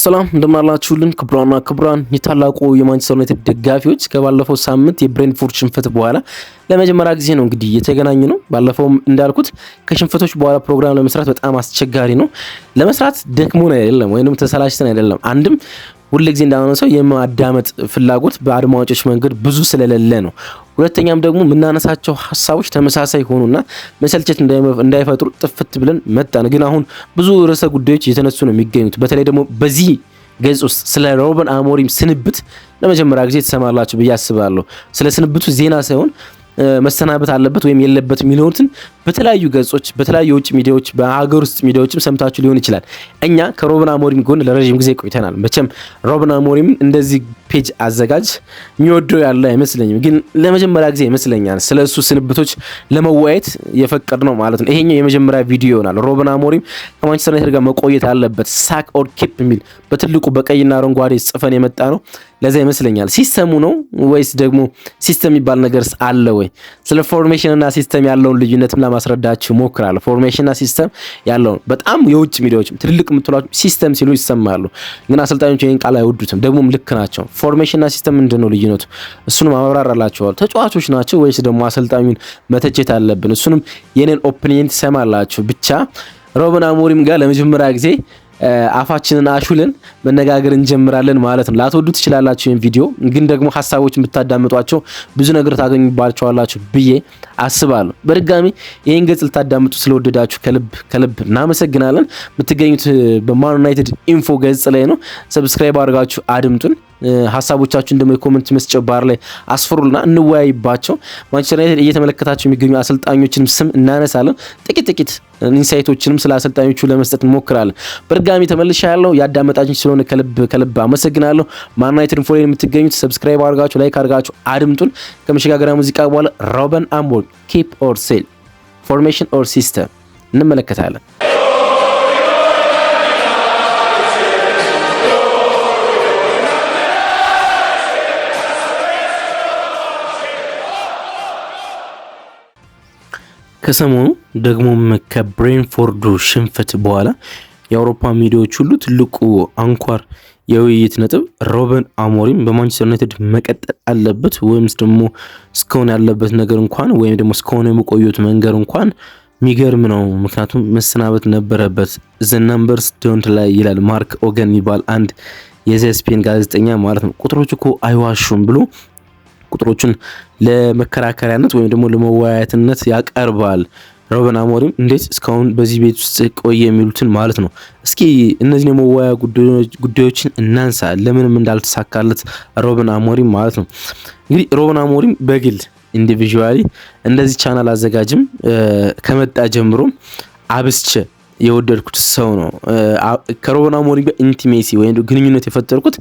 ሰላም እንደምናላችሁልን ክብራን የታላቁ የማንቸስተር ዩናይትድ ደጋፊዎች ከባለፈው ሳምንት የብሬንትፎርድ ሽንፈት በኋላ ለመጀመሪያ ጊዜ ነው እንግዲህ የተገናኙ ነው። ባለፈውም እንዳልኩት ከሽንፈቶች በኋላ ፕሮግራም ለመስራት በጣም አስቸጋሪ ነው። ለመስራት ደክሞን አይደለም ወይንም ተሰላችተን አይደለም። አንድም ሁልጊዜ እንዳነሳው የማዳመጥ ፍላጎት በአድማጮች መንገድ ብዙ ስለሌለ ነው። ሁለተኛም ደግሞ የምናነሳቸው ሀሳቦች ተመሳሳይ ሆኑና መሰልቸት እንዳይፈጥሩ ጥፍት ብለን መጣን። ግን አሁን ብዙ ርዕሰ ጉዳዮች እየተነሱ ነው የሚገኙት። በተለይ ደግሞ በዚህ ገጽ ውስጥ ስለ ሩበን አሞሪም ስንብት ለመጀመሪያ ጊዜ ተሰማላችሁ ብዬ አስባለሁ። ስለ ስንብቱ ዜና ሳይሆን መሰናበት አለበት ወይም የለበት የሚለውትን በተለያዩ ገጾች በተለያዩ የውጭ ሚዲያዎች በሀገር ውስጥ ሚዲያዎችም ሰምታችሁ ሊሆን ይችላል። እኛ ከሩበን አሞሪም ጎን ለረጅም ጊዜ ቆይተናል። መቼም ሩበን አሞሪም እንደዚህ ፔጅ አዘጋጅ የሚወደው ያለ አይመስለኝም፣ ግን ለመጀመሪያ ጊዜ ይመስለኛል ስለሱ ስንብቶች ለመወያየት የፈቀድ ነው ማለት ነው። ይሄኛው የመጀመሪያ ቪዲዮ ይሆናል። ሩበን አሞሪም ከማንቸስተር ዩናይትድ ጋር መቆየት አለበት ሳክ ኦር ኪፕ የሚል በትልቁ በቀይና አረንጓዴ ጽፈን የመጣ ነው። ለዛ ይመስለኛል። ሲስተሙ ነው ወይስ ደግሞ ሲስተም የሚባል ነገር አለ ወይ? ስለ ፎርሜሽን እና ሲስተም ያለውን ልዩነትም ለማስረዳችሁ ሞክራለሁ። ፎርሜሽን እና ሲስተም ያለውን በጣም የውጭ ሚዲያዎችም ትልልቅ የምትሏቸው ሲስተም ሲሉ ይሰማሉ፣ ግን አሰልጣኞች ይህን ቃል አይወዱትም። ደግሞም ልክ ናቸው። ፎርሜሽን እና ሲስተም ምንድን ነው ልዩነቱ? እሱንም አብራራላችኋለሁ። ተጫዋቾች ናቸው ወይስ ደግሞ አሰልጣኙን መተቸት አለብን? እሱንም የኔን ኦፒኒየን ትሰማላችሁ። ብቻ ሩበን አሞሪም ጋር ለመጀመሪያ ጊዜ አፋችንን አሹልን መነጋገር እንጀምራለን ማለት ነው። ላትወዱ ትችላላችሁ ይሄን ቪዲዮ፣ ግን ደግሞ ሀሳቦችን ብታዳምጧቸው ብዙ ነገር ታገኙባቸዋላችሁ ብዬ አስባለሁ። በድጋሚ ይሄን ገጽ ልታዳምጡ ስለወደዳችሁ ከልብ እናመሰግናለን። የምትገኙት በማን ዩናይትድ ኢንፎ ገጽ ላይ ነው። ሰብስክራይብ አድርጋችሁ አድምጡን። ሀሳቦቻችሁን ደግሞ የኮሜንት መስጫው ባር ላይ አስፍሩልና እንወያይባቸው። ማንቸስተር ዩናይትድ እየተመለከታችሁ የሚገኙ አሰልጣኞችንም ስም እናነሳለን። ጥቂት ኢንሳይቶችንም ስለ አሰልጣኞቹ ለመስጠት እንሞክራለን። በድጋሚ ተመልሻለሁ። ያዳመጣችሁ ስለሆነ ከልብ አመሰግናለሁ። ማን ዩናይትድ ኢንፎ ላይ የምትገኙት ሰብስክራይብ አድርጋችሁ ላይክ አድርጋችሁ አድምጡን። ከመሸጋገሪያ ሙዚቃ በኋላ ሩበን አሞሪም ኪፕ ኦር ሴል ፎርሜሽን ኦር ሲስተም እንመለከታለን። ከሰሞኑ ደግሞም ከብሬንትፎርዱ ሽንፈት በኋላ የአውሮፓ ሚዲያዎች ሁሉ ትልቁ አንኳር የውይይት ነጥብ ሩበን አሞሪም በማንቸስተር ዩናይትድ መቀጠል አለበት ወይምስ ደግሞ እስካሁን ያለበት ነገር እንኳን ወይም ደግሞ እስካሁን የመቆየት መንገድ እንኳን የሚገርም ነው። ምክንያቱም መሰናበት ነበረበት። ዘ ነምበርስ ዶንት ላይ ይላል ማርክ ኦገን የሚባል አንድ የስፔን ጋዜጠኛ ማለት ነው። ቁጥሮች እኮ አይዋሹም ብሎ ቁጥሮችን ለመከራከሪያነት ወይም ደግሞ ለመወያየትነት ያቀርባል። ሩበን አሞሪም እንዴት እስካሁን በዚህ ቤት ውስጥ ቆየ የሚሉትን ማለት ነው። እስኪ እነዚህ የመወያያ ጉዳዮችን እናንሳ። ለምንም እንዳልተሳካለት ሩበን አሞሪም ማለት ነው። እንግዲህ ሩበን አሞሪም በግል ኢንዲቪጁዋሊ እንደዚህ ቻናል አዘጋጅም ከመጣ ጀምሮ አብስቼ የወደድኩት ሰው ነው። ከሩበን አሞሪም ጋር ኢንቲሜሲ ወይም ግንኙነት የፈጠርኩት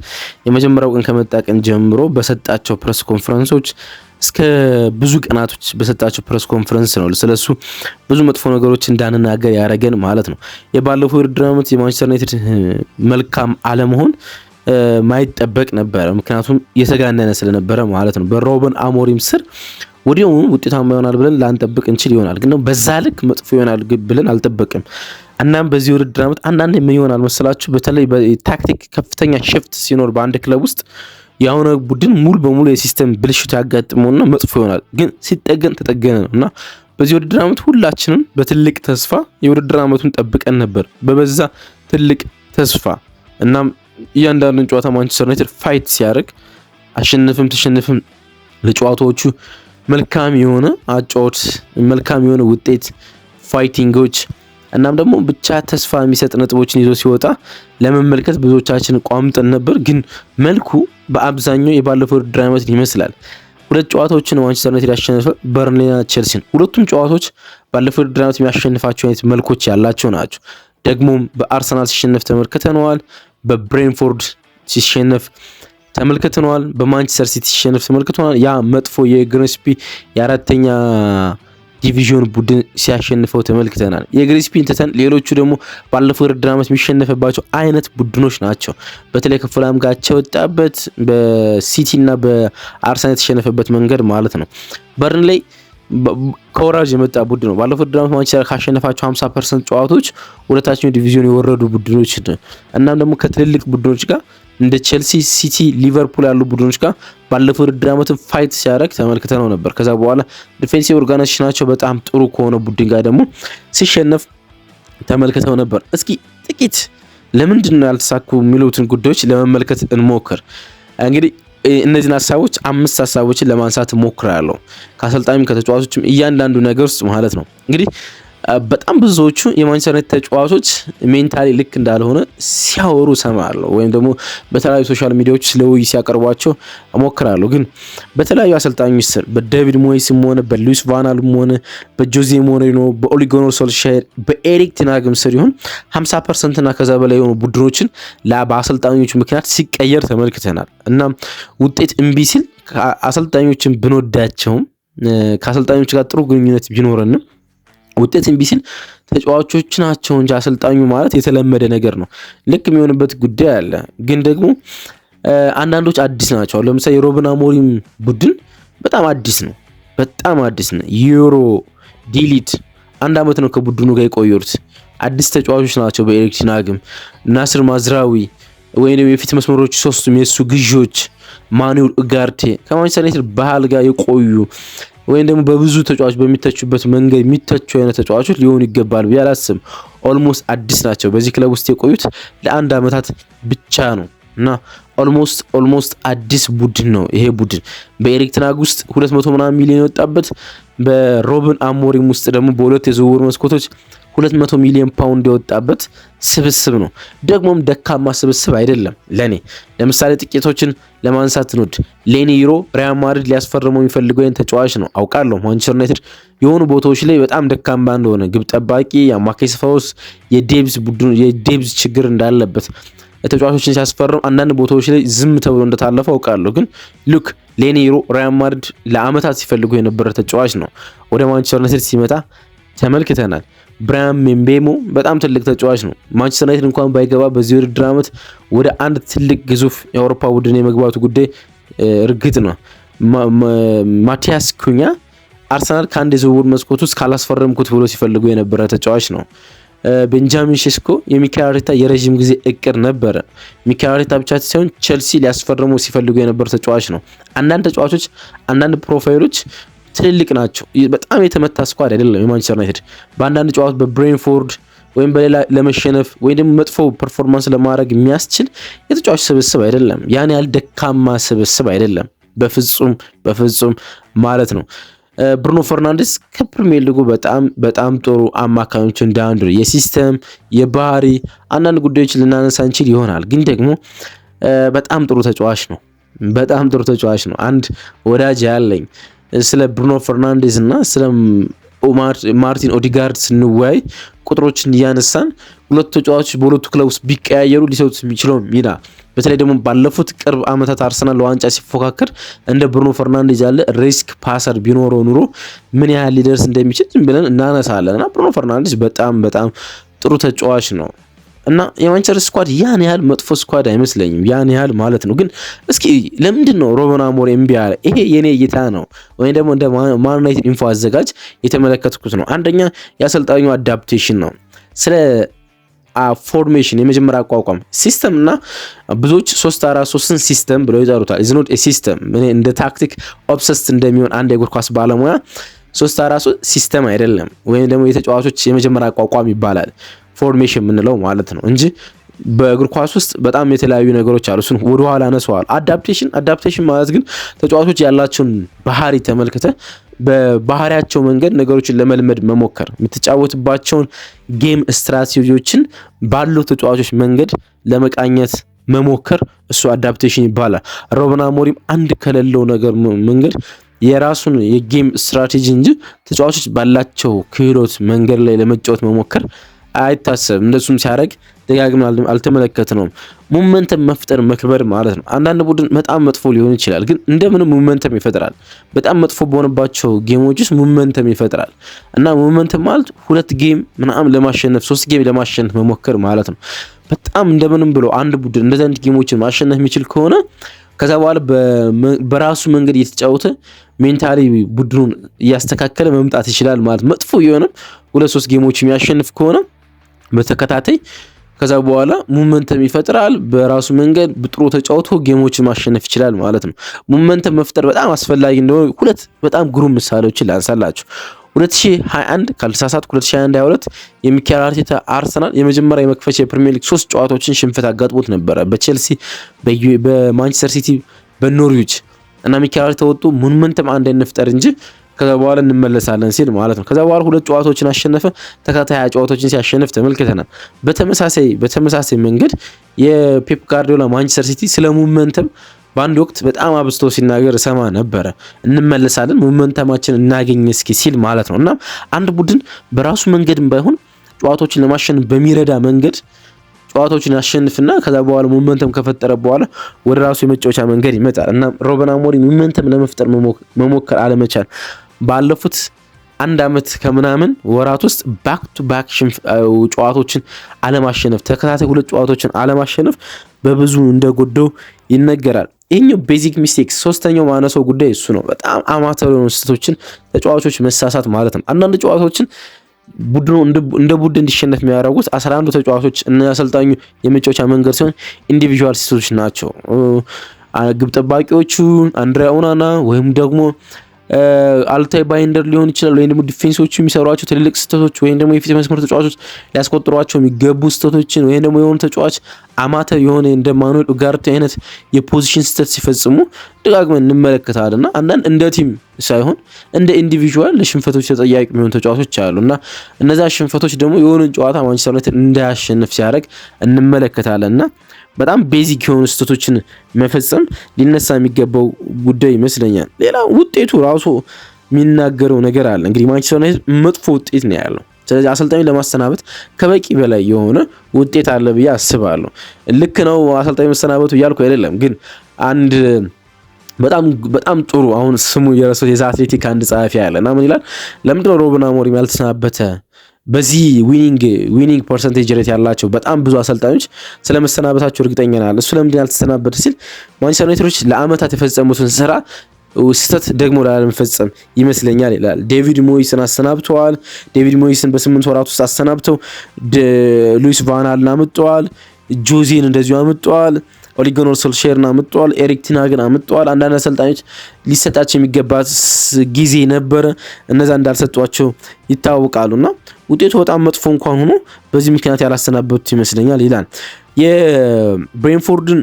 የመጀመሪያው ቀን ከመጣ ቀን ጀምሮ በሰጣቸው ፕሬስ ኮንፈረንሶች እስከ ብዙ ቀናቶች በሰጣቸው ፕሬስ ኮንፈረንስ ነው። ስለሱ ብዙ መጥፎ ነገሮች እንዳንናገር ያደረገን ማለት ነው። የባለፈው የውድድር ዓመት የማንቸስተር ዩናይትድ መልካም አለመሆን ማይጠበቅ ነበረ፣ ምክንያቱም የተጋነነ ስለነበረ ማለት ነው። በሩበን አሞሪም ስር ወዲያውኑ ውጤታማ ይሆናል ብለን ላንጠብቅ እንችል ይሆናል፣ ግን በዛ ልክ መጥፎ ይሆናል ብለን አልጠበቅም። እናም በዚህ ውድድር ዓመት አንዳንዴ ምን ይሆናል መሰላችሁ? በተለይ በታክቲክ ከፍተኛ ሽፍት ሲኖር በአንድ ክለብ ውስጥ የሆነ ቡድን ሙሉ በሙሉ የሲስተም ብልሽት ያጋጥመውና መጥፎ ይሆናል፣ ግን ሲጠገን ተጠገነ ነው እና በዚህ ውድድር ዓመት ሁላችንም በትልቅ ተስፋ የውድድር ዓመቱን ጠብቀን ነበር፣ በበዛ ትልቅ ተስፋ። እናም እያንዳንዱን ጨዋታ ማንቸስተር ዩናይትድ ፋይት ሲያደርግ አሸንፍም ተሸንፍም ለጨዋታዎቹ መልካም የሆነ አጫወት፣ መልካም የሆነ ውጤት፣ ፋይቲንጎች እናም ደግሞ ብቻ ተስፋ የሚሰጥ ነጥቦችን ይዞ ሲወጣ ለመመልከት ብዙዎቻችን ቋምጠን ነበር። ግን መልኩ በአብዛኛው የባለፈው ውድድር ዓመት ይመስላል። ሁለት ጨዋታዎችን ማንቸስተር ዩናይትድ ያሸነፈ በርንሌና ቼልሲን። ሁለቱም ጨዋታዎች ባለፈው ውድድር ዓመት የሚያሸንፋቸው አይነት መልኮች ያላቸው ናቸው። ደግሞም በአርሰናል ሲሸነፍ ተመልክተነዋል። በብሬንትፎርድ ሲሸነፍ ተመልክተነዋል። በማንቸስተር ሲቲ ሲሸነፍ ተመልክተናል። ያ መጥፎ የግሪስፒ የአራተኛ ዲቪዥን ቡድን ሲያሸንፈው ተመልክተናል። የግሪስፒን ተተን ሌሎቹ ደግሞ ባለፈው ውድድር ዓመት የሚሸነፈባቸው አይነት ቡድኖች ናቸው። በተለይ ከፉላም ጋር የወጣበት በሲቲ እና በአርሰናል የተሸነፈበት መንገድ ማለት ነው። በርንሌይ ከወራጅ የመጣ ቡድን ነው። ባለፈው ውድድር ዓመት ማንቸስተር ካሸነፋቸው 50% ጨዋታዎች ወደ ታችኛው ዲቪዥን የወረዱ ቡድኖች እናም ደግሞ ከትልልቅ ቡድኖች ጋር እንደ ቼልሲ፣ ሲቲ፣ ሊቨርፑል ያሉ ቡድኖች ጋር ባለፈው ውድድር ዓመት ፋይት ሲያደርግ ተመልክተነው ነበር። ከዛ በኋላ ዲፌንሲቭ ኦርጋናይዜሽናቸው በጣም ጥሩ ከሆነ ቡድን ጋር ደግሞ ሲሸነፍ ተመልክተው ነበር። እስኪ ጥቂት ለምንድን ነው ያልተሳኩ የሚሉትን ጉዳዮች ለመመልከት እንሞክር። እንግዲህ እነዚህን ሀሳቦች 5 ሀሳቦችን ለማንሳት እሞክራለሁ ከአሰልጣኙም ከተጫዋቾችም እያንዳንዱ ነገር ውስጥ ማለት ነው። እንግዲህ በጣም ብዙዎቹ የማንቸስተር ዩናይትድ ተጫዋቾች ሜንታሊ ልክ እንዳልሆነ ሲያወሩ ሰማለሁ፣ ወይም ደግሞ በተለያዩ ሶሻል ሚዲያዎች ስለውይ ሲያቀርቧቸው እሞክራለሁ። ግን በተለያዩ አሰልጣኞች ስር በዴቪድ ሞይስም ሆነ በሉዊስ ቫን ጋልም ሆነ በጆዜ ሞሪኖ፣ በኦሌ ጉናር ሶልሻየር፣ በኤሪክ ቴን ሃግም ስር ይሁን 50% እና ከዛ በላይ የሆኑ ቡድኖችን በአሰልጣኞች ምክንያት ሲቀየር ተመልክተናል። እና ውጤት እምቢ ሲል አሰልጣኞችን ብንወዳቸውም ከአሰልጣኞች ጋር ጥሩ ግንኙነት ቢኖረንም ውጤት እምቢ ሲል ተጫዋቾች ናቸው እንጂ አሰልጣኙ ማለት የተለመደ ነገር ነው። ልክ የሚሆንበት ጉዳይ አለ። ግን ደግሞ አንዳንዶች አዲስ ናቸው። ለምሳሌ የሩበን አሞሪም ቡድን በጣም አዲስ ነው። ዩሮ ዲሊት 1 ዓመት ነው ከቡድኑ ጋር የቆዩት። አዲስ ተጫዋቾች ናቸው። በኤሪክ ቴን ሃግም፣ ናስር ማዝራዊ ወይም የፊት መስመሮች ሶስቱም የሱ ግዢዎች፣ ማኑኤል ኡጋርቴ ከማንቸስተር ዩናይትድ ባህል ጋር የቆዩ ወይም ደግሞ በብዙ ተጫዋች በሚተቹበት መንገድ የሚተቹ አይነት ተጫዋቾች ሊሆኑ ይገባል ብዬ አላስብም። ኦልሞስት አዲስ ናቸው። በዚህ ክለብ ውስጥ የቆዩት ለ1 ዓመታት ብቻ ነው እና ኦልሞስት አዲስ ቡድን ነው ይሄ ቡድን። በኤሪክ ቴን ሃግ ውስጥ 200 ምናምን ሚሊዮን የወጣበት፣ በሩበን አሞሪም ውስጥ ደግሞ በሁለት የዝውውር መስኮቶች 200 ሚሊዮን ፓውንድ የወጣበት ስብስብ ነው። ደግሞም ደካማ ስብስብ አይደለም ለኔ። ለምሳሌ ጥቂቶችን ለማንሳት እንወድ። ሌኒ ይሮ ሪያል ማድሪድ ሊያስፈርመው የሚፈልገው አይነት ተጫዋች ነው። አውቃለሁ ማንቸስተር ዩናይትድ የሆኑ ቦታዎች ላይ በጣም ደካማ እንደሆነ፣ ግብ ጠባቂ፣ የአማካይ ስፍራውስ የዴብዝ ችግር እንዳለበት ተጫዋቾችን ሲያስፈርም አንዳንድ ቦታዎች ላይ ዝም ተብሎ እንደታለፈ አውቃለሁ። ግን ሉክ ሌኒ ይሮ ሪያል ማድሪድ ለአመታት ሲፈልጉ የነበረ ተጫዋች ነው። ወደ ማንቸስተር ዩናይትድ ሲመጣ ተመልክተናል። ብራያን ምቤሞ በጣም ትልቅ ተጫዋች ነው። ማንቸስተር ዩናይትድ እንኳን ባይገባ በዚህ ውድድር ዓመት ወደ አንድ ትልቅ ግዙፍ የአውሮፓ ቡድን የመግባቱ ጉዳይ እርግጥ ነው። ማቲያስ ኩኛ አርሰናል ከአንድ የዝውውር መስኮት ውስጥ ካላስፈረምኩት ብሎ ሲፈልጉ የነበረ ተጫዋች ነው። ቤንጃሚን ሼስኮ የሚካኤል አርቴታ የረጅም ጊዜ እቅድ ነበረ። ሚካኤል አርቴታ ብቻ ሳይሆን ቼልሲ ሊያስፈርሙ ሲፈልጉ የነበረ ተጫዋች ነው። አንዳንድ ተጫዋቾች፣ አንዳንድ ፕሮፋይሎች ትልልቅ ናቸው። በጣም የተመታ ስኳድ አይደለም የማንቸስተር ዩናይትድ። በአንዳንድ ጨዋታ በብሬንፎርድ ወይም በሌላ ለመሸነፍ ወይም ደግሞ መጥፎ ፐርፎርማንስ ለማድረግ የሚያስችል የተጫዋች ስብስብ አይደለም። ያን ያህል ደካማ ስብስብ አይደለም በፍጹም ማለት ነው። ብሩኖ ፈርናንዴስ ከፕሪሚየር ሊጉ በጣም ጥሩ አማካኞች እንዳንዱ የሲስተም የባህሪ አንዳንድ ጉዳዮች ልናነሳ እንችል ይሆናል። ግን ደግሞ በጣም ጥሩ ተጫዋች ነው። አንድ ወዳጅ ያለኝ ስለ ብሩኖ ፈርናንዴዝ እና ስለ ማርቲን ኦዲጋርድ ስንወያይ ቁጥሮችን እያነሳን ሁለቱ ተጫዋቾች በሁለቱ ክለብ ውስጥ ቢቀያየሩ ሊሰጡት የሚችለው ሚና በተለይ ደግሞ ባለፉት ቅርብ ዓመታት አርሰናል ለዋንጫ ሲፎካከር እንደ ብሩኖ ፈርናንዴዝ ያለ ሪስክ ፓሰር ቢኖረው ኑሮ ምን ያህል ሊደርስ እንደሚችል ዝም ብለን እናነሳለን እና ብሩኖ ፈርናንዴዝ በጣም ጥሩ ተጫዋች ነው እና የማንቸስተር ስኳድ ያን ያህል መጥፎ ስኳድ አይመስለኝም። ያን ያህል ማለት ነው። ግን እስኪ ለምንድን ነው ሩበን አሞሪም እምቢ ያለ? ይሄ የኔ እይታ ነው፣ ወይም ደግሞ እንደ ማን ዩናይትድ ኢንፎ አዘጋጅ የተመለከትኩት ነው። አንደኛ የአሰልጣኙ አዳፕቴሽን ነው። ስለ ፎርሜሽን የመጀመሪያ አቋቋም ሲስተም እና ብዙዎች 3-4-3ን ሲስተም ብለው ይጠሩታል። ኢዝ ኖት ኤ ሲስተም። እንደ ታክቲክ ኦብሰስድ እንደሚሆን አንድ የእግር ኳስ ባለሙያ 3-4-3 ሲስተም አይደለም፣ ወይም ደግሞ የተጫዋቾች የመጀመሪያ አቋቋም ይባላል ፎርሜሽን የምንለው ማለት ነው እንጂ በእግር ኳስ ውስጥ በጣም የተለያዩ ነገሮች አሉ። እሱን ወደ ኋላ አነሳዋል። አዳፕቴሽን ማለት ግን ተጫዋቾች ያላቸውን ባህሪ ተመልክተ በባህሪያቸው መንገድ ነገሮችን ለመልመድ መሞከር፣ የምትጫወትባቸውን ጌም ስትራቴጂዎችን ባሉ ተጫዋቾች መንገድ ለመቃኘት መሞከር፣ እሱ አዳፕቴሽን ይባላል። ሩበን አሞሪም አንድ ከሌለው ነገር መንገድ የራሱን የጌም ስትራቴጂ እንጂ ተጫዋቾች ባላቸው ክህሎት መንገድ ላይ ለመጫወት መሞከር አይታሰብም። እንደሱም ሲያደርግ ደጋግመን አልተመለከትነውም። ሞመንተም መፍጠር መክበር ማለት ነው። አንዳንድ ቡድን በጣም መጥፎ ሊሆን ይችላል፣ ግን እንደምንም ሞመንተም ይፈጥራል። በጣም መጥፎ በሆነባቸው ጌሞች ውስጥ ሞመንተም ይፈጥራል እና ሞመንተም ማለት 2 ጌም ምናምን ለማሸነፍ 3 ጌም ለማሸነፍ መሞከር ማለት ነው። በጣም እንደምንም ብሎ አንድ ቡድን እንደዚህ አይነት ጌሞችን ማሸነፍ የሚችል ከሆነ ከዛ በኋላ በራሱ መንገድ እየተጫወተ ሜንታሊ ቡድኑን እያስተካከለ መምጣት ይችላል ማለት መጥፎ የሆነም 2-3 ጌሞች የሚያሸንፍ ከሆነ በተከታታይ ከዛ በኋላ ሞመንተም ይፈጥራል። በራሱ መንገድ ጥሩ ተጫውቶ ጌሞችን ማሸነፍ ይችላል ማለት ነው። ሞመንተም መፍጠር በጣም አስፈላጊ እንደሆነ ሁለት በጣም ግሩም ምሳሌዎችን ላንሳላችሁ። 2021 ካልተሳሳትኩ 2021-22 የሚካኤል አርቴታ አርሰናል የመጀመሪያ የመክፈቻ የፕሪሚየር ሊግ 3 ጨዋታዎችን ሽንፈት አጋጥሞት ነበረ። በቼልሲ፣ በማንቸስተር ሲቲ፣ በኖርዊች እና ሚካኤል አርቴታ ወጥቶ ሞመንተም አንድ እንፍጠር እንጂ ከዛ በኋላ እንመለሳለን ሲል ማለት ነው። ከዛ በኋላ 2 ጨዋታዎችን አሸነፈ። ተከታታይ 20 ጨዋታዎችን ሲያሸንፍ ተመልክተናል። በተመሳሳይ መንገድ የፔፕ ጋርዲዮላ ማንቸስተር ሲቲ ስለ ሞመንተም በአንድ ወቅት በጣም አብዝቶ ሲናገር ሰማ ነበረ። እንመለሳለን ሞመንተማችን እናገኝ እስኪ ሲል ማለት ነው። እና አንድ ቡድን በራሱ መንገድም ባይሆን ጨዋታዎችን ለማሸነፍ በሚረዳ መንገድ ጨዋታዎችን ያሸንፍና ከዛ በኋላ ሞመንተም ከፈጠረ በኋላ ወደ ራሱ የመጫወቻ መንገድ ይመጣል። እና ሩበን አሞሪም ሞመንተም ለመፍጠር መሞከር አለመቻል ባለፉት 1 ዓመት ከምናምን ወራት ውስጥ ባክ ቱ ባክ ጨዋታዎችን አለማሸነፍ፣ ተከታታይ 2 ጨዋታዎችን አለማሸነፍ በብዙ እንደጎደው ይነገራል። ይሄኛው ቤዚክ ሚስቴክስ ሶስተኛው ማነሰው ጉዳይ እሱ ነው። በጣም አማተር የሆኑ ስህተቶችን ተጫዋቾች መሳሳት ማለት ነው። አንዳንድ ጨዋታዎችን ቡድኑ እንደ ቡድን እንዲሸነፍ የሚያደርጉት 11 ተጫዋቾች እና አሰልጣኙ የመጫወቻ መንገድ ሲሆን ኢንዲቪጁዋል ስህተቶች ናቸው። ግብ ጠባቂዎቹ አንድሪያ ኦናና ወይም ደግሞ አልታይ ባይንደር ሊሆን ይችላል ወይም ደግሞ ዲፌንሶቹ የሚሰሯቸው ትልልቅ ስህተቶች ወይም ደግሞ የፊት መስመር ተጫዋቾች ሊያስቆጥሯቸው የሚገቡ ስህተቶችን ወይም ደግሞ የሆኑ ተጫዋች አማተር የሆነ እንደ ማኑኤል ኡጋርቴ አይነት የፖዚሽን ስህተት ሲፈጽሙ ደጋግመን እንመለከታለንና አንዳንድ እንደ ቲም ሳይሆን እንደ ኢንዲቪጁዋል ለሽንፈቶች ተጠያቂ የሚሆኑ ተጫዋቾች አሉና እነዛ ሽንፈቶች ደግሞ የሆነን ጨዋታ ማንቸስተር ዩናይትድ እንዳያሸንፍ ሲያደርግ እንመለከታለንና በጣም ቤዚክ የሆኑ ስህተቶችን መፈጸም ሊነሳ የሚገባው ጉዳይ ይመስለኛል። ሌላ ውጤቱ ራሱ የሚናገረው ነገር አለ። እንግዲህ ማንቸስተር ዩናይትድ መጥፎ ውጤት ነው ያለው። ስለዚህ አሰልጣኙ ለማሰናበት ከበቂ በላይ የሆነ ውጤት አለ ብዬ አስባለሁ። ልክ ነው አሰልጣኙ መሰናበቱ እያልኩ አይደለም፣ ግን አንድ በጣም ጥሩ አሁን ስሙ የረሱት የዛ አትሌቲክ አንድ ጸሐፊ ያለና ምን ይላል? ለምንድነው ሩበን አሞሪም ያልተሰናበተ? በዚህ ዊኒንግ ፐርሰንቴጅ ሬት ያላቸው በጣም ብዙ አሰልጣኞች ስለመሰናበታቸው እርግጠኛ ነን። እሱ ለምንድን ያልተሰናበተ ሲል ማንቸስተር ዩናይትዶች ለአመታት የፈጸሙትን ስራ ስህተት ደግሞ ላለመፈጸም ይመስለኛል ይላል። ዴቪድ ሞይስን አሰናብተዋል። ዴቪድ ሞይስን በ8 ወራት ውስጥ አሰናብተው ሉዊስ ቫን ሃልን አምጥተዋል። ጆዜን እንደዚሁ አምጥተዋል። ኦሊ ጉናር ሶልሼርን አምጥተዋል። ኤሪክ ቴን ሃግን አምጥተዋል። አንዳንድ አሰልጣኞች ሊሰጣቸው የሚገባት ጊዜ ነበረ፣ እነዛ እንዳልሰጧቸው ይታወቃሉና ውጤቱ በጣም መጥፎ እንኳን ሆኖ በዚህ ምክንያት ያላሰናበቱት ይመስለኛል ይላል። የብሬንፎርድን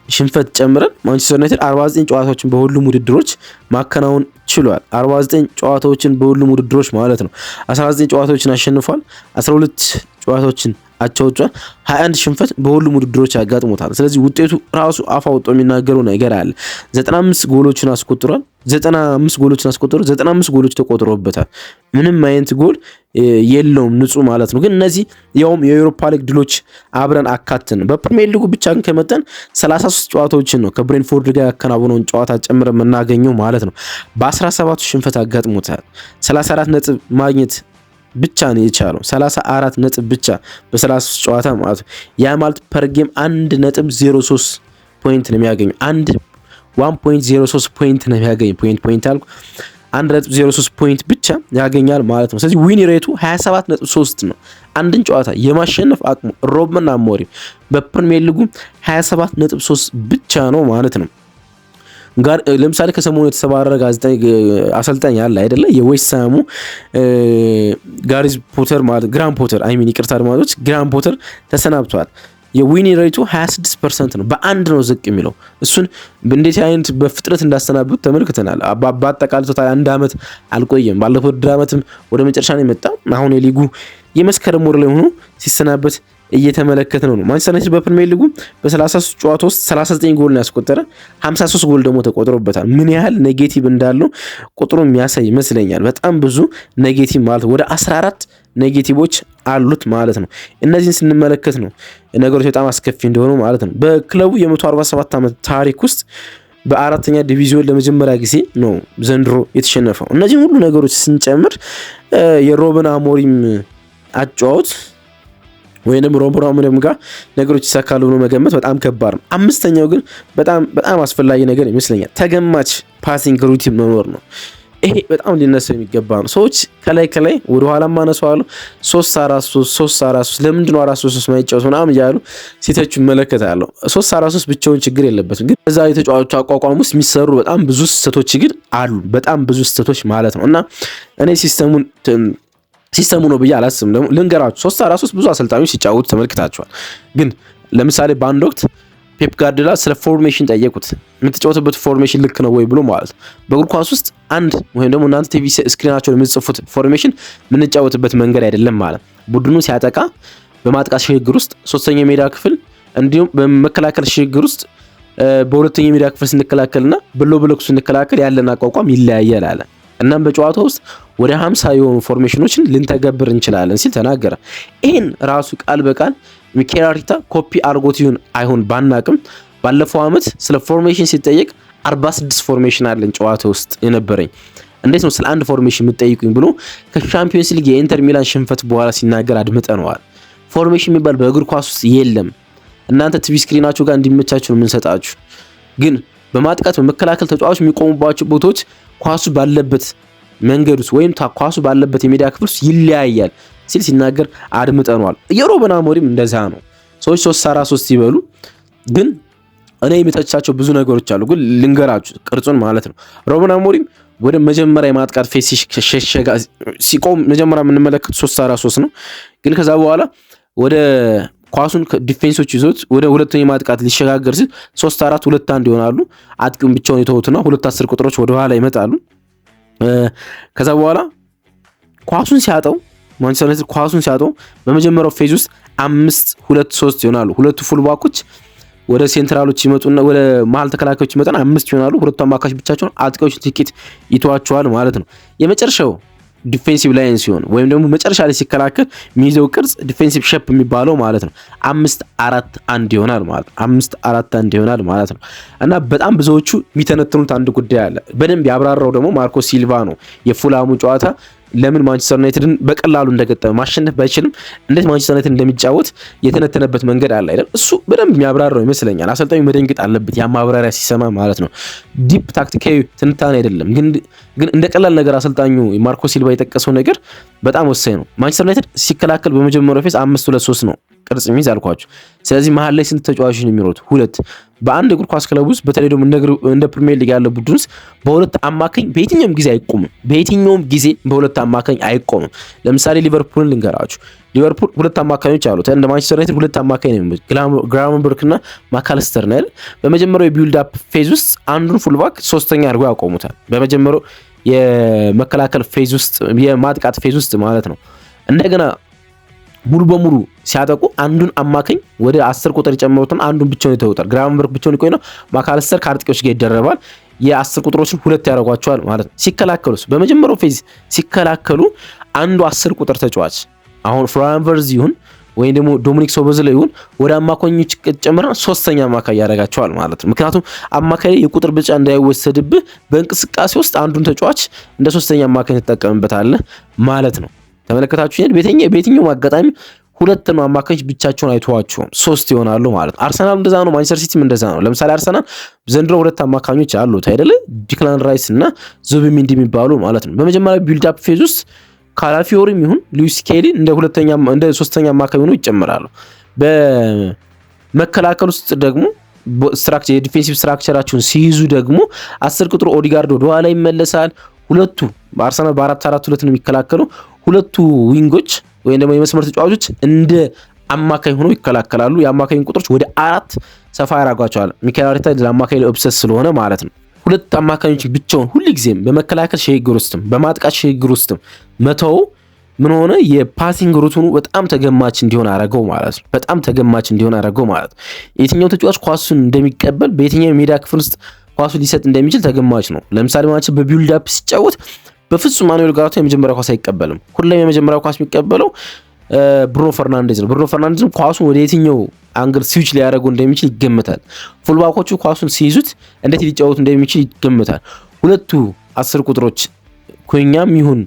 ሽንፈት ጨምረን ማንቸስተር ዩናይትድ 49 ጨዋታዎችን በሁሉም ውድድሮች ማከናወን ችሏል። 49 ጨዋታዎችን በሁሉም ውድድሮች ማለት ነው። 19 ጨዋታዎችን አሸንፏል። 12 ጨዋታዎችን አቻ ወጥቷል። 21 ሽንፈት በሁሉም ውድድሮች ያጋጥሞታል። ስለዚህ ውጤቱ ራሱ አፍ አውጥቶ የሚናገረው ነገር አለ። 95 ጎሎችን አስቆጥሯል። 95 ጎሎች ተቆጥሮበታል። ምንም አይነት ጎል የለውም፣ ንጹህ ማለት ነው። ግን እነዚህ ያውም የዩሮፓ ሊግ ድሎች አብረን አካተን በፕሪሚየር ሊጉ ብቻ ግን ከመጠን 33 ጨዋታዎችን ነው ከብሬንፎርድ ጋር ያከናወነውን ጨዋታ ጨምረን የምናገኘው ማለት ነው። በ17 ሽንፈት አጋጥሞታል። 34 ነጥብ ማግኘት ብቻ ነው የቻለው። 34 ነጥብ ብቻ በ33 ጨዋታ ማለት ነው። ያ ማለት ፐር ጌም 1.03 ፖይንት ነው የሚያገኘው። 1.03 ፖይንት ነው የሚያገኘው። ፖይንት አልኩ 1.03 ፖይንት ብቻ ያገኛል ማለት ነው። ስለዚህ ዊን ሬቱ 27.3 ነው። አንድን ጨዋታ የማሸነፍ አቅሙ ሩበን አሞሪም በፕሪሚየር ሊጉ 27.3 ብቻ ነው ማለት ነው። ጋር ለምሳሌ ከሰሞኑ የተሰባረረ አሰልጣኝ ያለ አይደለ? የዌስት ሃሙ ጋሪዝ ፖተር ማለት ግራም ፖተር ይቅርታ አድማጮች፣ ግራም ፖተር ተሰናብቷል። የዊኒ ሬቱ 26% ነው። በአንድ ነው ዝቅ የሚለው። እሱን እንዴት አይነት በፍጥነት እንዳስተናብቱት ተመልክተናል። በአጠቃላይ ቶታል 1 ዓመት አልቆየም። ባለፈው ውድድር ዓመትም ወደ መጨረሻ ነው የመጣው። አሁን የሊጉ የመስከረም ወር ላይ ሆኖ ሲሰናበት እየተመለከተ ነው። ማንቸስተር ዩናይትድ በፕሪሚየር ሊጉ በ33 ጨዋታ ውስጥ 39 ጎል ነው ያስቆጠረ፣ 53 ጎል ደግሞ ተቆጥሮበታል። ምን ያህል ኔጌቲቭ እንዳለው ቁጥሩ የሚያሳይ ይመስለኛል። በጣም ብዙ ኔጌቲቭ ማለት ወደ 14 ኔጌቲቮች አሉት ማለት ነው። እነዚህን ስንመለከት ነው ነገሮች በጣም አስከፊ እንደሆኑ ማለት ነው። በክለቡ የ147 ዓመት ታሪክ ውስጥ በአራተኛ ዲቪዚዮን ለመጀመሪያ ጊዜ ነው ዘንድሮ የተሸነፈው። እነዚህ ሁሉ ነገሮች ስንጨምር የሩበን አሞሪም አጫወት ወይንም ሮበን አሞሪም ጋር ነገሮች ይሳካሉ ብሎ መገመት በጣም ከባድ ነው። አምስተኛው ግን በጣም አስፈላጊ ነገር ይመስለኛል ተገማች ፓሲንግ ሩቲን መኖር ነው። ይሄ በጣም ሊነሳ የሚገባ ነው። ሰዎች ከላይ ወደ ኋላ ማነሳዋሉ 3-4-3 ለምንድነው 4-3 ማይጫወት ምናምን እያሉ ሲተቹ እመለከታለሁ። 3-4-3 ብቻውን ችግር የለበትም፣ ግን እዛ የተጫዋቾች አቋቋም ውስጥ የሚሰሩ በጣም ብዙ ስህተቶች ግን አሉ። በጣም ብዙ ስህተቶች ማለት ነው። እና እኔ ሲስተሙ ነው ብዬ አላስብም። ደግሞ ልንገራችሁ 3-4-3 ብዙ አሰልጣኞች ሲጫወቱ ተመልክታችኋል። ግን ለምሳሌ በአንድ ወቅት ፔፕ ጋርዲዮላ ስለ ፎርሜሽን ጠየቁት። የምትጫወትበት ፎርሜሽን ልክ ነው ወይ ብሎ ማለት ነው። በእግር ኳስ ውስጥ አንድ ወይም ደግሞ እናንተ ቲቪ ስክሪናቸውን የምትጽፉት ፎርሜሽን የምንጫወትበት መንገድ አይደለም ማለት። ቡድኑ ሲያጠቃ በማጥቃት ሽግግር ውስጥ ሶስተኛ ሜዳ ክፍል እንዲሁም በመከላከል ሽግግር ውስጥ በሁለተኛ ሜዳ ክፍል ስንከላከልና በሎ ብሎክ ስንከላከል ያለን አቋቋም ይለያያል አለ። እናም በጨዋታ ውስጥ ወደ 50 የሆኑ ፎርሜሽኖችን ልንተገብር እንችላለን ሲል ተናገረ። ይህን ራሱ ቃል በቃል ሚኬል አርቴታ ኮፒ አርጎት ይሁን አይሁን ባናቅም ባለፈው ዓመት ስለ ፎርሜሽን ሲጠየቅ 46 ፎርሜሽን አለን ጨዋታ ውስጥ የነበረኝ፣ እንዴት ነው ስለ አንድ ፎርሜሽን የምትጠይቁኝ ብሎ ከሻምፒዮንስ ሊግ የኢንተር ሚላን ሽንፈት በኋላ ሲናገር አድምጠነዋል። ፎርሜሽን የሚባል በእግር ኳስ ውስጥ የለም። እናንተ ቲቪ ስክሪናችሁ ጋር እንዲመቻችሁ ነው የምንሰጣችሁ። ግን በማጥቃት በመከላከል ተጫዋቾች የሚቆሙባቸው ቦታዎች ኳሱ ባለበት መንገድ ውስጥ ወይም ኳሱ ባለበት የሜዳ ክፍል ውስጥ ይለያያል ሲል ሲናገር አድምጠነዋል። የሮበን አሞሪም እንደዛ ነው። ሰዎች 3-4-3 ይበሉ፣ ግን እኔ የምተቻቸው ብዙ ነገሮች አሉ። ግን ልንገራችሁ ቅርጹን ማለት ነው። ሮበን አሞሪም ወደ መጀመሪያ የማጥቃት ፌስ ሲቆም መጀመሪያ የምንመለከት 3-4-3 ነው። ግን ከዛ በኋላ ወደ ኳሱን ዲፌንሶች ይዞት ወደ ሁለተኛ ማጥቃት ሊሸጋገር ሲል 3-4-2-1 ይሆናሉ። አጥቂውን ብቻውን የተውትና 2-10 ቁጥሮች ወደ ኋላ ይመጣሉ። ከዛ በኋላ ኳሱን ሲያጠው ማንቸስተር ዩናይትድ ኳሱን ሲያጠው በመጀመሪያው ፌዝ ውስጥ 5-2-3 ይሆናሉ። ሁለቱ ፉልባኮች ወደ ሴንትራሎች ይመጡና ወደ መሀል ተከላካዮች ይመጣና 5 ይሆናሉ። ሁለቱ አማካዮች ብቻቸውን አጥቂዎች ጥቂት ይተዋቸዋል ማለት ነው። የመጨረሻው ዲፌንሲቭ ላይን ሲሆን ወይም ደግሞ መጨረሻ ላይ ሲከላከል የሚይዘው ቅርጽ ዲፌንሲቭ ሼፕ የሚባለው ማለት ነው 5-4-1 ይሆናል ማለት ነው። 5-4-1 ይሆናል ማለት ነው። እና በጣም ብዙዎቹ የሚተነትኑት አንድ ጉዳይ አለ። በደንብ ያብራራው ደግሞ ማርኮ ሲልቫ ነው። የፉላሙ ጨዋታ ለምን ማንቸስተር ዩናይትድን በቀላሉ እንደገጠመ ማሸነፍ ባይችልም እንዴት ማንቸስተር ዩናይትድ እንደሚጫወት የተነተነበት መንገድ አለ አይደል? እሱ በደንብ የሚያብራራው ይመስለኛል። አሰልጣኙ መደንገጥ አለበት ያ ማብራሪያ ሲሰማ ማለት ነው። ዲፕ ታክቲካዊ ትንታኔ አይደለም፣ ግን እንደ ቀላል ነገር አሰልጣኙ ማርኮ ሲልቫ የጠቀሰው ነገር በጣም ወሳኝ ነው። ማንቸስተር ዩናይትድ ሲከላከል በመጀመሪያው ፌዝ 5-2-3 ነው ቅርጽ የሚይዝ አልኳችሁ። ስለዚህ መሀል ላይ ስንት ተጫዋቾች ነው የሚሮጡት? ሁለት። በአንድ እግር ኳስ ክለብ ውስጥ በተለይ ደግሞ እንደ ፕሪሚየር ሊግ ያለ ቡድን ውስጥ በሁለት አማካኝ በየትኛውም ጊዜ አይቆምም። በየትኛውም ጊዜ በሁለት አማካኝ አይቆምም። ለምሳሌ ሊቨርፑልን ልንገራችሁ። ሊቨርፑል ሁለት አማካኞች አሉት። እንደ ማንቸስተር ዩናይትድ ሁለት አማካኝ ነው፣ ግራቨንበርክ እና ማካለስተር ነው። በመጀመሪያው የቢልድ አፕ ፌዝ ውስጥ አንዱን ፉልባክ ሶስተኛ አድርገው ያቆሙታል። በመጀመሪያው የመከላከል ፌዝ ውስጥ የማጥቃት ፌዝ ውስጥ ማለት ነው። እንደገና ሙሉ በሙሉ ሲያጠቁ አንዱን አማካኝ ወደ 10 ቁጥር ይጨምሩትና አንዱን ብቻውን ይተውታል። ግራቨንበርክ ብቻውን ይቆይና ማካለስተር ከአጥቂዎች ጋር ይደረባል። የ10 ቁጥሮችን ሁለት ያደርጓቸዋል ማለት ነው። ሲከላከሉስ በመጀመሪያው ፌዝ ሲከላከሉ አንዱ 10 ቁጥር ተጫዋች አሁን ፍሎሪያን ቨርዝ ይሁን ወይም ደግሞ ዶሚኒክ ሶቦዝላይ ይሁን ወደ አማካኞች ጨምረን ሶስተኛ አማካይ ያደርጋቸዋል ማለት ነው። ምክንያቱም አማካይ የቁጥር ብልጫ እንዳይወሰድብህ በእንቅስቃሴ ውስጥ አንዱን ተጫዋች እንደ ሶስተኛ አማካኝ ትጠቀምበታለህ ማለት ነው። ተመለከታችሁ? በየትኛውም አጋጣሚ ሁለት ነው አማካኞች ብቻቸውን አይተዋቸውም፣ ሶስት ይሆናሉ ማለት ነው። አርሰናል እንደዛ ነው፣ ማንቸስተር ሲቲም እንደዛ ነው። ለምሳሌ አርሰናል ዘንድሮ ሁለት አማካኞች አሉት አይደለ? ዲክላን ራይስ እና ዙቢሜንዲ የሚባሉ ማለት ነው። በመጀመሪያ ቢልድ አፕ ፌዝ ውስጥ ካላፊዮሪም ይሁን ሉዊስ ስኬሊ እንደ ሶስተኛ አማካኝ ሆነው ይጨምራሉ። በመከላከል ውስጥ ደግሞ የዲፌንሲቭ ስትራክቸራቸውን ሲይዙ ደግሞ 10 ቁጥር ኦዲጋርድ ወደ ኋላ ይመለሳል። ሁለቱ በአርሰናል በ4-4-2 ነው የሚከላከለው። ሁለቱ ዊንጎች ወይም ደግሞ የመስመር ተጫዋቾች እንደ አማካኝ ሆነው ይከላከላሉ። የአማካኝ ቁጥሮች ወደ 4 ሰፋ ያደርጓቸዋል። ሚኬል አርቴታ ለአማካኝ ኦብሰስ ስለሆነ ማለት ነው። ሁለት አማካኞች ብቻውን ሁልጊዜም በመከላከል ሽግግር ውስጥም በማጥቃት ሽግግር ውስጥም መተው ምን ሆነ? የፓሲንግ ሩቱኑ በጣም ተገማች እንዲሆን አደረገው ማለት ነው። በጣም ተገማች እንዲሆን አደረገው ማለት ነው። የትኛው ተጫዋች ኳሱን እንደሚቀበል በየትኛው የሜዳ ክፍል ውስጥ ኳሱን ሊሰጥ እንደሚችል ተገማች ነው። ለምሳሌ ማለት በቢልድ አፕ ሲጫወት በፍጹም ማኑኤል ጋርቶ የመጀመሪያው ኳስ አይቀበልም። ሁሌም የመጀመሪያው ኳስ የሚቀበለው ብሩኖ ፈርናንዴዝ ነው። ብሩኖ ፈርናንዴዝም ኳሱን ወደ የትኛው አንግል ስዊች ሊያደርጉ እንደሚችል ይገምታል። ፉልባኮቹ ኳሱን ሲይዙት እንዴት ሊጫወቱ እንደሚችል ይገምታል። ሁለቱ 10 ቁጥሮች ኩኛም ይሁን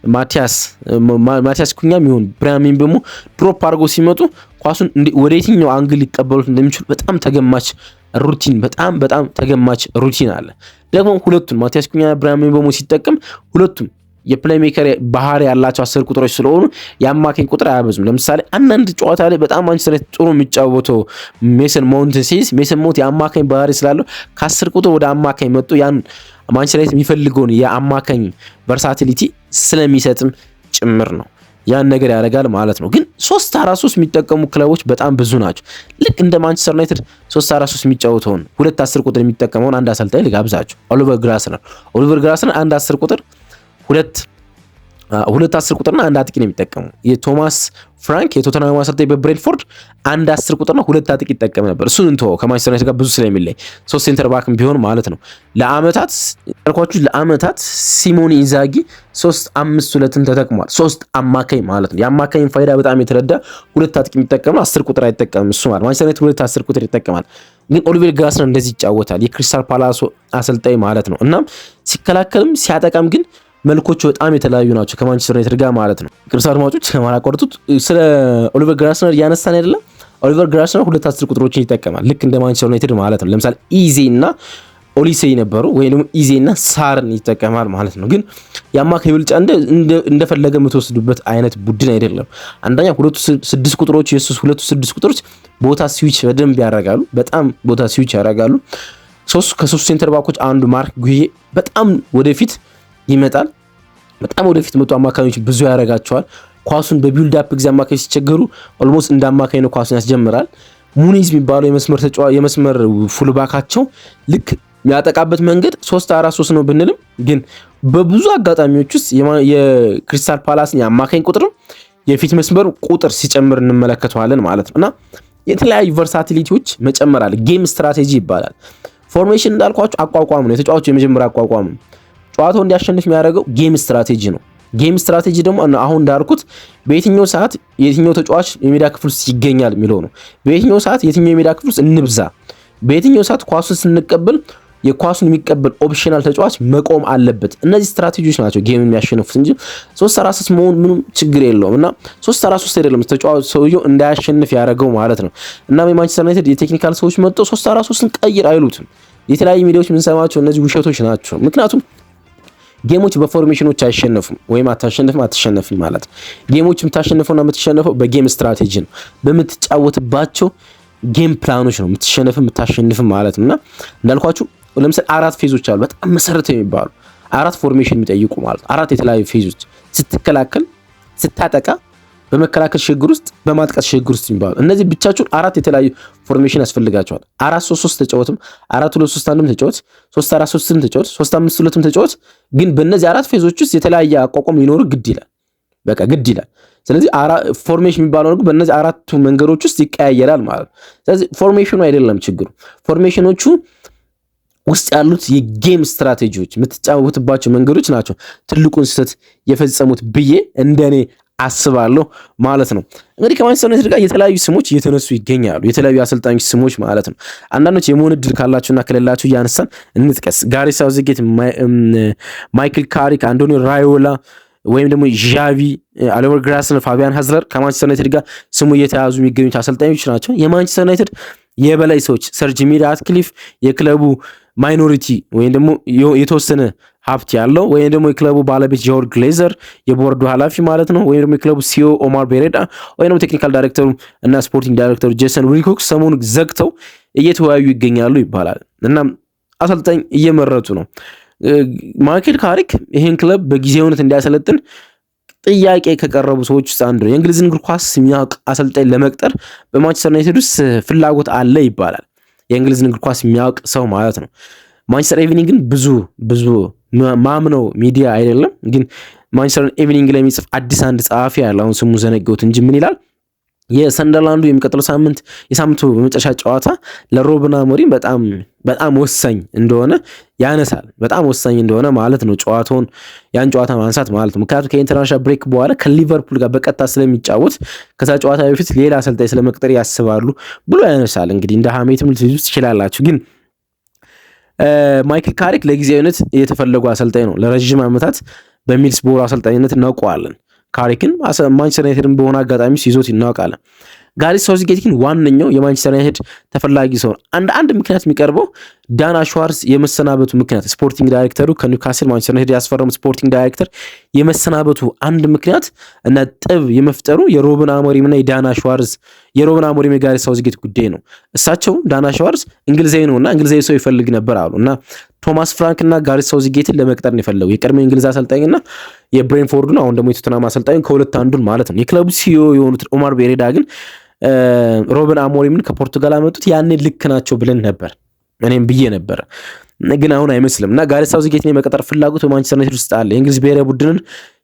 ማቲያስ ኩኛም ይሁን ብራያም ምቤሞ ድሮፕ አድርገው ሲመጡ ኳሱን ወደ የትኛው አንግል ሊቀበሉት እንደሚችሉ በጣም ተገማች ሩቲን አለ። ደግሞ ሁለቱም ማቲያስ ኩኛና ብራያም ምቤሞ ሲጠቀም ሁለቱም የፕሌይ ሜከር ባህሪ ያላቸው 10 ቁጥሮች ስለሆኑ የአማካኝ ቁጥር አያበዙም። ለምሳሌ አንዳንድ ጨዋታ ላይ በጣም ማንቸስተር ዩናይትድ ጥሩ የሚጫወተው ሜሰን ማውንት ሲይዝ ሜሰን ማውንት የአማካኝ ባህሪ ስላለው ከ10 ቁጥር ወደ አማካኝ መጥቶ ያን ማንቸስተር ዩናይትድ የሚፈልገውን የአማካኝ ቨርሳቲሊቲ ስለሚሰጥም ጭምር ነው ያን ነገር ያደርጋል ማለት ነው። ግን 3-4-3 የሚጠቀሙ ክለቦች በጣም ብዙ ናቸው። ልክ እንደ ማንቸስተር ዩናይትድ 3-4-3 የሚጫወተውን 2-10 ቁጥር የሚጠቀመውን አንድ አሰልጣኝ ልጋብዛቸው። ኦሊቨር ግላስነር አንድ 10 ቁጥር ሁለት 10 ቁጥርና አንድ አጥቂ ነው የሚጠቀሙ። የቶማስ ፍራንክ የቶተንሃም አሰልጣኝ በብሬንትፎርድ አንድ 10 ቁጥርና ሁለት አጥቂ ይጠቀም ነበር። እሱን እንተው ከማንቸስተር ዩናይትድ ጋር ብዙ ስለሚለይ 3 ሴንተር ባክም ቢሆን ማለት ነው። ለአመታት ሲሞኔ ኢንዛጊ 3-5-2ን ተጠቅሟል። 3 አማካኝ ማለት ነው። የአማካኝን ፋይዳ በጣም የተረዳ ሁለት አጥቂ የሚጠቀም ነው። 10 ቁጥር አይጠቀምም እሱ ማለት ማንቸስተር ዩናይትድ ሁለት 10 ቁጥር ይጠቀማል። ግን ኦሊቨር ግላስነር እንደዚህ ይጫወታል። የክሪስታል ፓላስ አሰልጣኝ ማለት ነው። እናም ሲከላከልም ሲያጠቃም ግን መልኮቹ በጣም የተለያዩ ናቸው ከማንቸስተር ዩናይትድ ጋር ማለት ነው። ቅርስ አድማጮች ከማላቆርጡት ስለ ኦሊቨር ግላስነር እያነሳን አይደለም። ኦሊቨር ግላስነር ሁለት 10 ቁጥሮችን ይጠቀማል ልክ እንደ ማንቸስተር ዩናይትድ ማለት ነው። ለምሳሌ ኢዜ እና ኦሊሴ ነበሩ ወይ ደግሞ ኢዜ እና ሳርን ይጠቀማል ማለት ነው። ግን የአማካይ ብልጫ እንደፈለገ የምትወስዱበት አይነት ቡድን አይደለም። አንደኛ ሁለቱ 6 ቁጥሮች ሁለቱ 6 ቁጥሮች ቦታ ስዊች በደንብ ያደርጋሉ። በጣም ቦታ ስዊች ያደርጋሉ። ከሶስቱ ሴንተር ባኮች አንዱ ማርክ ጉዬ በጣም ወደፊት ይመጣል። በጣም ወደፊት መጡ አማካኞች ብዙ ያረጋቸዋል። ኳሱን በቢልድ አፕ ጊዜ አማካኞች ሲቸገሩ ኦልሞስት እንደ አማካኝ ነው ኳሱን ያስጀምራል። ሙኒዝ የሚባለው የመስመር ፉልባካቸው ልክ የሚያጠቃበት መንገድ 3-4-3 ነው ብንልም ግን በብዙ አጋጣሚዎች ውስጥ የክሪስታል ፓላስን የአማካኝ ቁጥር የፊት መስመር ቁጥር ሲጨምር እንመለከተዋለን ማለት ነው። እና የተለያዩ ቨርሳቲሊቲዎች መጨመር አለ። ጌም ስትራቴጂ ይባላል። ፎርሜሽን እንዳልኳቸው አቋቋም ነው። የተጫዋቹ የመጀመሪያ አቋቋም ነው። ጨዋታው እንዲያሸንፍ የሚያደርገው ጌም ስትራቴጂ ነው። ጌም ስትራቴጂ ደግሞ አሁን እንዳልኩት በየትኛው ሰዓት የትኛው ተጫዋች የሜዳ ክፍል ውስጥ ይገኛል የሚለው ነው። በየትኛው ሰዓት የትኛው የሜዳ ክፍል ውስጥ እንብዛ፣ በየትኛው ሰዓት ኳሱን ስንቀበል የኳሱን የሚቀበል ኦፕሽናል ተጫዋች መቆም አለበት። እነዚህ ስትራቴጂዎች ናቸው ጌም የሚያሸንፉት እንጂ 3-4-3 መሆን ምንም ችግር የለውም። እና 3-4-3 አይደለም ተጫዋች ሰውየው እንዳያሸንፍ ያደረገው ማለት ነው። እና የማንቸስተር ዩናይትድ የቴክኒካል ሰዎች መጥተው 3-4-3ን ቀይር አይሉትም። የተለያዩ ሚዲያዎች የምንሰማቸው እነዚህ ውሸቶች ናቸው። ምክንያቱም ጌሞች በፎርሜሽኖች አይሸነፉም ወይም አትሸነፍም ማለት ነው። ጌሞች የምታሸንፈውና የምትሸነፈው በጌም ስትራቴጂ ነው። በምትጫወትባቸው ጌም ፕላኖች ነው የምታሸንፍም ማለት ነውና እንዳልኳችሁ ለምሳሌ 4 ፌዞች አሉ በጣም መሰረታዊ የሚባሉ 4 ፎርሜሽን የሚጠይቁ ማለት 4 የተለያዩ ፌዞች ስትከላከል፣ ስታጠቃ፣ በመከላከል ሽግግር ውስጥ፣ በማጥቃት ሽግግር ውስጥ የሚባሉ እነዚህ ብቻቸውን 4 የተለያዩ ፎርሜሽን ያስፈልጋቸዋል። 4-3-3 ተጫወትም፣ 4-2-3-1ም ተጫወት፣ 3-4-3ም ተጫወት፣ 3-5-2ም ተጫወት። ግን በእነዚህ 4 ፌዞች ውስጥ የተለያየ አቋቋም ሊኖር ግድ ይላል። በቃ ግድ ይላል። ስለዚህ ፎርሜሽን የሚባለው ነገር በእነዚህ 4ቱ መንገዶች ውስጥ ይቀያየራል ማለት ነው። ስለዚህ ፎርሜሽኑ አይደለም ችግሩ፣ ፎርሜሽኖቹ ውስጥ ያሉት የጌም ስትራቴጂዎች የምትጫወትባቸው መንገዶች ናቸው ትልቁን ስህተት የፈጸሙት ብዬ እንደኔ አስባለሁ ማለት ነው። እንግዲህ ከማንቸስተር ዩናይትድ ጋር የተለያዩ ስሞች እየተነሱ ይገኛሉ። የተለያዩ አሰልጣኞች ስሞች ማለት ነው። አንዳንዶች የመሆን እድል ካላቸውና ከሌላቸው እያነሳን እንጥቀስ። ጋሬት ሳውዝጌት፣ ማይክል ካሪክ፣ አንቶኒዮ ራዮላ ወይም ደግሞ ዣቪ፣ ኦሊቨር ግላስነር፣ ፋቢያን ሃዝለር ከማንቸስተር ዩናይትድ ጋር ስሙ እየተያዙ የሚገኙት አሰልጣኞች ናቸው። የማንቸስተር ዩናይትድ የበላይ ሰዎች ሰር ጂሚ ራትክሊፍ የክለቡ ማይኖሪቲ ወይም ደግሞ የተወሰነ ሀብት ያለው ወይም ደግሞ የክለቡ ባለቤት ጆርጅ ግሌዘር የቦርዱ ኃላፊ ማለት ነው። ወይም ደግሞ የክለቡ ሲኦ ኦማር ቤሬዳ ወይም ደግሞ ቴክኒካል ዳይሬክተሩ እና ስፖርቲንግ ዳይሬክተሩ ጄሰን ዊልኮክስ ሰሞኑ ዘግተው እየተወያዩ ይገኛሉ ይባላል እና አሰልጣኝ እየመረጡ ነው። ማይክል ካሪክ ይህን ክለብ በጊዜውነት እንዲያሰለጥን ጥያቄ ከቀረቡ ሰዎች ውስጥ አንዱ ነው። የእንግሊዝን እግር ኳስ የሚያውቅ አሰልጣኝ ለመቅጠር በማንቸስተር ዩናይትድ ውስጥ ፍላጎት አለ ይባላል። የእንግሊዝን እግር ኳስ የሚያውቅ ሰው ማለት ነው። ማንቸስተር ኢቭኒንግ ግን ብዙ ማምነው ሚዲያ አይደለም። ግን ማንቸስተር ኢቭኒንግ ላይ የሚጽፍ አዲስ አንድ ጸሐፊ ያለ አሁን ስሙ ዘነገውት እንጂ ምን ይላል? የሰንደርላንዱ የሚቀጥለው የሳምንቱ በመጨረሻ ጨዋታ ለሩበን አሞሪም በጣም ወሳኝ እንደሆነ ያነሳል። በጣም ወሳኝ እንደሆነ ማለት ነው ያን ጨዋታ ማንሳት ማለት ነው። ምክንያቱም ከኢንተርናሽናል ብሬክ በኋላ ከሊቨርፑል ጋር በቀጥታ ስለሚጫወት ከዛ ጨዋታ በፊት ሌላ አሰልጣኝ ስለመቅጠር ያስባሉ ብሎ ያነሳል። እንግዲህ እንደ ሀሜትም ልትይዙ ትችላላችሁ። ግን ማይክል ካሪክ ለጊዜያዊነት የተፈለጉ አሰልጣኝ ነው። ለረጅም ዓመታት በሚድልስብሮ አሰልጣኝነት እናውቀዋለን። ካሪክን ማንቸስተር ዩናይትድን በሆነ አጋጣሚ ይዞት እናውቃለን። ጋሬት ሳውዝጌት ግን ዋነኛው የማንቸስተር ዩናይትድ ተፈላጊ ሰው ነው። አንድ ምክንያት የሚቀርበው ዳና ሽዋርዝ የመሰናበቱ ምክንያት ስፖርቲንግ ዳይሬክተሩ ከኒውካስል ማንቸስተር ዩናይትድ ያስፈረሙ ስፖርቲንግ ዳይሬክተር የመሰናበቱ አንድ ምክንያት እና ጥብ የመፍጠሩ የሮበን አሞሪም እና የሮበን አሞሪም የጋሬት ሳውዝጌት ጉዳይ ነው። እሳቸው ዳና ሽዋርዝ እንግሊዛዊ ነውና እንግሊዛዊ ሰው ይፈልግ ነበር አሉ እና ቶማስ ፍራንክ እና ጋሬት ሳውዝጌትን ለመቅጠር ነው የፈለጉ የቀድሞ እንግሊዝ አሰልጣኝና የብሬንፎርድ ነው አሁን ደግሞ የቶተንሃም አሰልጣኝ ከሁለት አንዱን ማለት ነው። የክለቡ ሲኢኦ የሆኑት ኦማር ቤሬዳ ግን ሮበን አሞሪምን ከፖርቱጋል አመጡት። ያኔ ልክ ናቸው ብለን ነበር፣ እኔም ብዬ ነበር። ግን አሁን አይመስልም እና ጋሬት ሳውዝጌትን የመቀጠር ፍላጎት በማንቸስተር ዩናይትድ ውስጥ አለ። የእንግሊዝ ብሔራዊ ቡድንን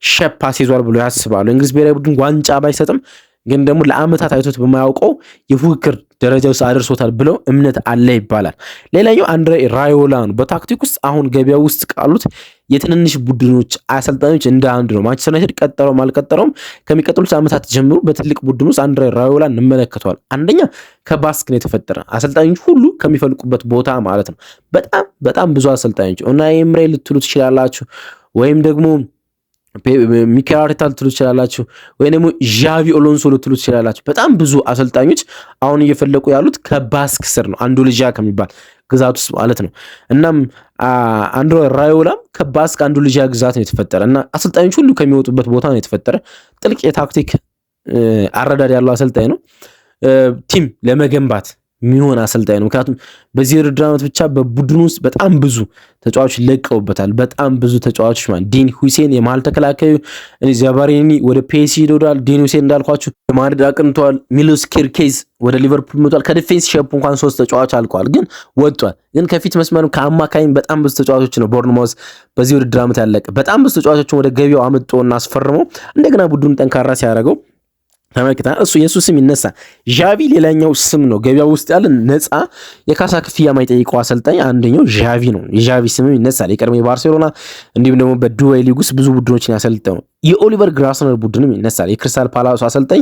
ሸፕ አስይዟል ብሎ ያስባሉ። የእንግሊዝ ብሔራዊ ቡድን ዋንጫ ባይሰጥም ግን ደግሞ ለአመታት አይቶት በማያውቀው የፉክክር ደረጃ ውስጥ አድርሶታል ብለው እምነት አለ ይባላል። ሌላኛው አንድሬ ራዮላ ነው። በታክቲክ ውስጥ አሁን ገበያ ውስጥ ካሉት የትንንሽ ቡድኖች አሰልጣኞች እንደ አንዱ ነው። ማንቸስተር ዩናይትድ ቀጠረውም አልቀጠረውም ከሚቀጥሉት ዓመታት ጀምሮ በትልቅ ቡድን ውስጥ አንድሬ ራዮላ እንመለከተዋል። አንደኛ ከባስክ ነው የተፈጠረ አሰልጣኞች ሁሉ ከሚፈልቁበት ቦታ ማለት ነው። በጣም ብዙ አሰልጣኞች እና ኤምሬ ልትሉ ትችላላችሁ ወይም ደግሞ ሚኬል አርቴታ ልትሉ ትችላላችሁ ወይ ደግሞ ዣቪ ኦሎንሶ ልትሉ ትችላላችሁ። በጣም ብዙ አሰልጣኞች አሁን እየፈለቁ ያሉት ከባስክ ስር ነው፣ አንዳሉዥያ ከሚባል ግዛት ውስጥ ማለት ነው። እናም አንድሬ ራዮላም ከባስክ አንዳሉዥያ ግዛት ነው የተፈጠረ እና አሰልጣኞች ሁሉ ከሚወጡበት ቦታ ነው የተፈጠረ። ጥልቅ የታክቲክ አረዳድ ያለው አሰልጣኝ ነው። ቲም ለመገንባት የሚሆን አሰልጣኝ ነው። ምክንያቱም በዚህ ውድድር ዓመት ብቻ በቡድኑ ውስጥ በጣም ብዙ ተጫዋቾች ለቀውበታል። በጣም ብዙ ተጫዋቾች ማለት ዴን ሁሴን የመሃል ተከላካዩ ዛባሬኒ ወደ ፒኤስጂ ሄዷል። ዴን ሁሴን እንዳልኳችሁ ማድሪድ አቅንተዋል። ሚሎስ ኪርኬዝ ወደ ሊቨርፑል መጥቷል። ከዲፌንስ ሼፕ እንኳን 3 ተጫዋች አልቀዋል፣ ግን ወጥቷል። ግን ከፊት መስመርም ከአማካይም በጣም ብዙ ተጫዋቾች ነው ቦርንማውዝ በዚህ ውድድር ዓመት ያለቀ። በጣም ብዙ ተጫዋቾችን ወደ ገቢያው አመጣውና አስፈርመው እንደገና ቡድኑን ጠንካራ ሲያደርገው ተመልክታ የሱ ስም ይነሳ። ዣቪ ሌላኛው ስም ነው ገበያው ውስጥ ያለ ነፃ የካሳ ክፍያ የማይጠይቀው አሰልጣኝ አንደኛው ዣቪ ነው። የዣቪ ስም ይነሳል። የቀድሞ የባርሴሎና እንዲሁም ደግሞ በዱባይ ሊግ ውስጥ ብዙ ቡድኖችን ያሰልጠው ነው። የኦሊቨር ግራስነር ቡድንም ይነሳል። የክሪስታል ፓላሱ አሰልጣኝ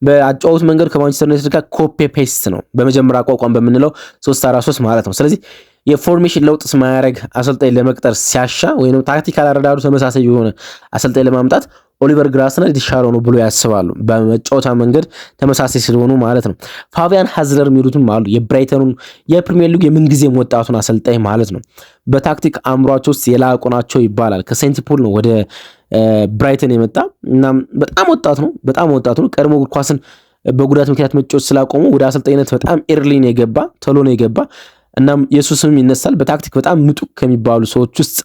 በአጫወት መንገድ ከማንቸስተር ዩናይትድ ጋር ኮፒ ፔስት ነው፣ በመጀመሪያ አቋቋም በምንለው 3-4-3 ማለት ነው። ስለዚህ የፎርሜሽን ለውጥ ማያረግ አሰልጣኝ ለመቅጠር ሲያሻ ወይም ታክቲካል አረዳዱ ተመሳሳይ የሆነ አሰልጣኝ ለማምጣት ኦሊቨር ግራስነር የተሻለው ነው ብሎ ያስባሉ። በመጫወቻ መንገድ ተመሳሳይ ስለሆኑ ማለት ነው። ፋቢያን ሃዝለር የሚሉትም አሉ። የብራይተኑን የፕሪሚየር ሊግ የምንጊዜም ወጣቱን አሰልጣኝ ማለት ነው። በታክቲክ አእምሯቸው ውስጥ የላቁ ናቸው ይባላል። ከሴንት ፖል ነው ወደ ብራይተን የመጣ እና በጣም ወጣት ነው። ቀድሞ እግር ኳስን በጉዳት ምክንያት መጫወት ስላቆሙ ወደ አሰልጣኝነት በጣም ኤርሊ ነው የገባ፣ ቶሎ ነው የገባ። እናም የሱ ስም ይነሳል። በታክቲክ በጣም ምጡቅ ከሚባሉ ሰዎች ውስጥ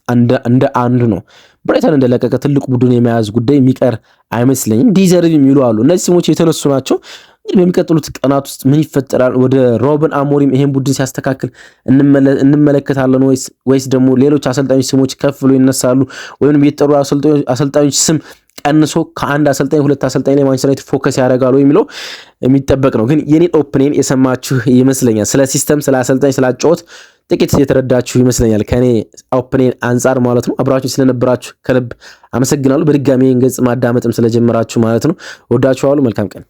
እንደ አንዱ ነው። ብራይተን እንደለቀቀ ትልቅ ቡድን የመያዝ ጉዳይ የሚቀር አይመስለኝም። ዲዘርቭ የሚሉ አሉ። እነዚህ ስሞች የተነሱ ናቸው። እንግዲህ በሚቀጥሉት ቀናት ውስጥ ምን ይፈጠራል? ወደ ሮበን አሞሪም ይሄን ቡድን ሲያስተካክል እንመለከታለን ወይስ ደግሞ ሌሎች አሰልጣኞች ስሞች ከፍ ብሎ ይነሳሉ ወይም የጠሩ አሰልጣኞች ስም ቀንሶ ከአንድ አሰልጣኝ 2 አሰልጣኝ ላይ ማንቸስተር ዩናይትድ ፎከስ ያደርጋሉ የሚለው የሚጠበቅ ነው። ግን የኔን ኦፕኒን የሰማችሁ ይመስለኛል። ስለ ሲስተም፣ ስለ አሰልጣኝ፣ ስለ አጫወት ጥቂት የተረዳችሁ ይመስለኛል ከኔ ኦፕኒን አንጻር ማለት ነው። አብራችሁ ስለነበራችሁ ከልብ አመሰግናለሁ። በድጋሚ ገጽ ማዳመጥም ስለጀመራችሁ ማለት ነው። ወዳችኋለሁ። መልካም ቀን